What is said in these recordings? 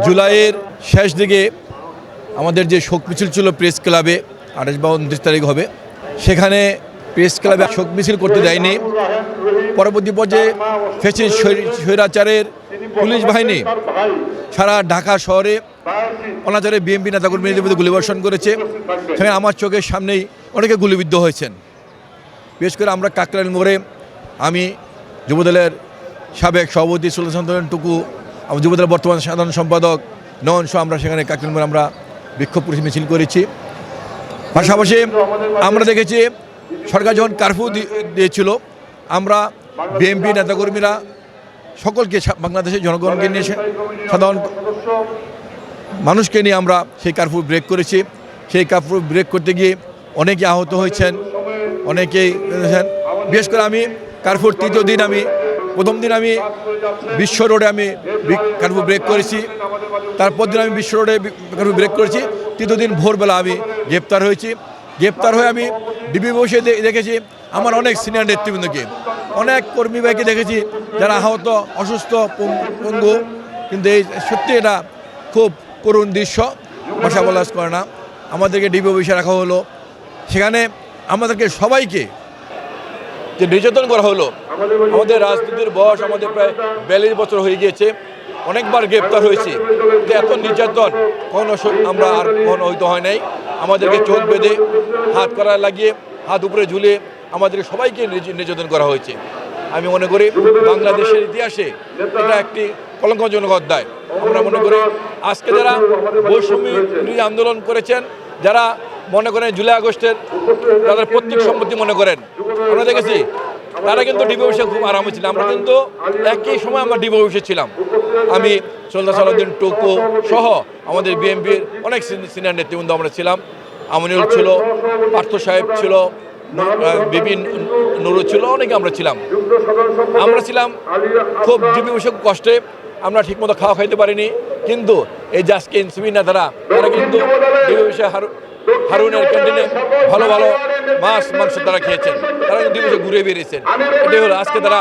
জুলাইয়ের শেষ দিকে আমাদের যে শোক মিছিল ছিল প্রেস ক্লাবে 28 বা 29 তারিখ হবে, সেখানে প্রেস ক্লাবে শোক মিছিল করতে দেয়নি। পরবর্তী পর্যায়ে ফ্যাসিস্ট স্বৈরাচারের পুলিশ বাহিনী সারা ঢাকা শহরে অনাচারে বিএনপি নেতাকর্মীদের মধ্যে গুলিবর্ষণ করেছে। সেখানে আমার চোখের সামনেই অনেকে গুলিবিদ্ধ হয়েছেন। বিশেষ করে আমরা কাকরাইল মোড়ে, আমি যুবদলের সাবেক সভাপতি সুলতান টুকু, আমার যুবদলের বর্তমান সাধারণ সম্পাদক নয়ন সহ আমরা সেখানে কাকরাইল মোড়ে আমরা বিক্ষোভ মিছিল করেছি। পাশাপাশি আমরা দেখেছি সরকার যখন কারফিউ দিয়েছিল, আমরা বিএনপি নেতাকর্মীরা সকলকে, বাংলাদেশের জনগণকে নিয়ে, সাধারণ মানুষকে নিয়ে আমরা সেই কারফিউ ব্রেক করেছি। সেই কারফিউ ব্রেক করতে গিয়ে অনেকে আহত হয়েছেন, অনেকেই। বিশেষ করে আমি কারফিউর তৃতীয় দিন, প্রথম দিন আমি বিশ্ব রোডে আমি কারফিউ ব্রেক করেছি। তারপর দিন আমি বিশ্ব রোডে কারফিউ ব্রেক করেছি। তৃতীয় দিন ভোরবেলা আমি গ্রেপ্তার হয়েছি। গ্রেপ্তার হয়ে আমি ডিবি বসে দেখেছি আমার অনেক সিনিয়র নেতৃবৃন্দকে, অনেক কর্মী ভাইকে দেখেছি যারা আহত, অসুস্থ, পঙ্গু। কিন্তু এই সত্যি এটা খুব করুণ দৃশ্য, ভাষা বলা করে না। আমাদেরকে ডিবি অফিসে রাখা হলো, সেখানে আমাদেরকে সবাইকে যে নির্যাতন করা হলো। আমাদের রাজনীতির বয়স আমাদের প্রায় 42 বছর হয়ে গিয়েছে, অনেকবার গ্রেপ্তার হয়েছি, এত নির্যাতন কখনো আমরা আর কখনো হইতে হয় নাই। আমাদেরকে চোখ বেঁধে হাত করা লাগিয়ে, হাত উপরে ঝুলিয়ে আমাদের সবাইকে নির্যাতন করা হয়েছে। আমি মনে করি বাংলাদেশের ইতিহাসে এটা একটি কলঙ্কজনক অধ্যায়। আমরা মনে করি আজকে যারা বৈষম্য বিরোধী আন্দোলন করেছেন, যারা মনে করেন জুলাই আগস্টের তাদের প্রত্যেক সম্পত্তি মনে করেন, আমরা দেখেছি তারা কিন্তু ডিবি অফিসে খুব আরামে ছিল। আমরা কিন্তু একই সময় আমরা ডিবি অফিসে ছিলাম। আমি সুলতান সালাউদ্দিন টুকু সহ আমাদের বিএনপির অনেক সিনিয়র নেতৃবৃন্দ আমরা ছিলাম। আমিনুল ছিল, পার্থ সাহেব ছিল, বিপিন নুরু ছিল, অনেকে আমরা ছিলাম। খুব ডিবি অফিসে কষ্টে, আমরা ঠিকমতো খাওয়া খাইতে পারিনি। কিন্তু এই যে আজকে এনসিপি নেতারা, তারা কিন্তু ডিবি অফিসে হারুনের ক্যান্টিনে ভালো ভালো মাংস তারা খেয়েছেন, তারা কিন্তু ঘুরে বেরিয়েছেন। এটাই হলো আজকে তারা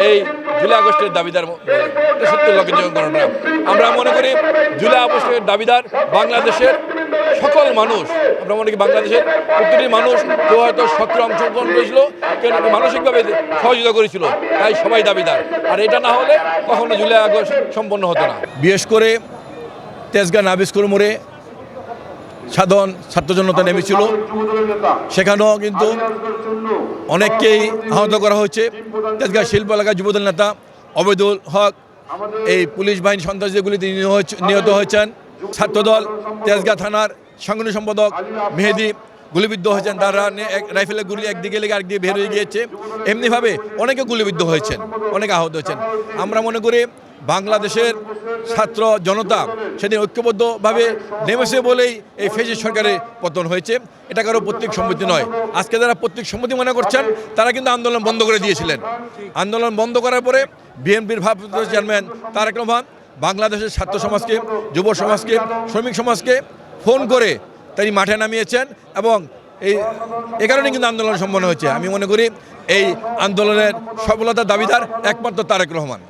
এই জুলাই আগস্টের দাবিদার। এটা সত্যি লজ্জাজনক ঘটনা। আমরা মনে করি জুলাই আগস্টের দাবিদার বাংলাদেশের সকল মানুষ। আমরা মনে করি বাংলাদেশের প্রতিটি মানুষ, কেউ হয়তো সক্রিয় অংশগ্রহণ করেছিল, কেউ মানসিকভাবে সহযোগিতা করেছিল, তাই সবাই দাবিদার। আর এটা না হলে কখনো জুলাই আগস্ট সম্পন্ন হতো না। বিশেষ করে তেজগাঁ নাবিস্কুল মোড়ে সাধারণ ছাত্র জনতা নেমেছিল, সেখানেও কিন্তু অনেককেই আহত করা হয়েছে। তেজগাঁ শিল্প এলাকার যুবদল নেতা অবৈদুল হক এই পুলিশ বাহিনী সন্ত্রাসীগুলিতে নিহত হয়েছেন। ছাত্রদল তেজগাঁ থানার সাংগঠনিক সম্পাদক মেহেদি গুলিবিদ্ধ হয়েছেন। তারা রাইফেলের গুলি একদিকে লেগে আরেকদিকে বের হয়ে গিয়েছে। এমনিভাবে অনেকে গুলিবিদ্ধ হয়েছেন, অনেকে আহত হয়েছেন। আমরা মনে করি বাংলাদেশের ছাত্র জনতা সেদিন ঐক্যবদ্ধভাবে নেমেছে বলেই এই ফ্যাসিস্ট সরকারের পতন হয়েছে। এটা কারো প্রত্যেক সম্মতি নয়। আজকে যারা প্রত্যেক সম্মতি মনে করছেন, তারা কিন্তু আন্দোলন বন্ধ করে দিয়েছিলেন। আন্দোলন বন্ধ করার পরে বিএনপির ভারপ্রাপ্ত চেয়ারম্যান তারেক রহমান বাংলাদেশের ছাত্র সমাজকে, যুব সমাজকে, শ্রমিক সমাজকে ফোন করে তিনি মাঠে নামিয়েছেন, এবং এই কারণে কিন্তু আন্দোলন সম্পন্ন হয়েছে। আমি মনে করি এই আন্দোলনের সফলতার দাবিদার একমাত্র তারেক রহমান।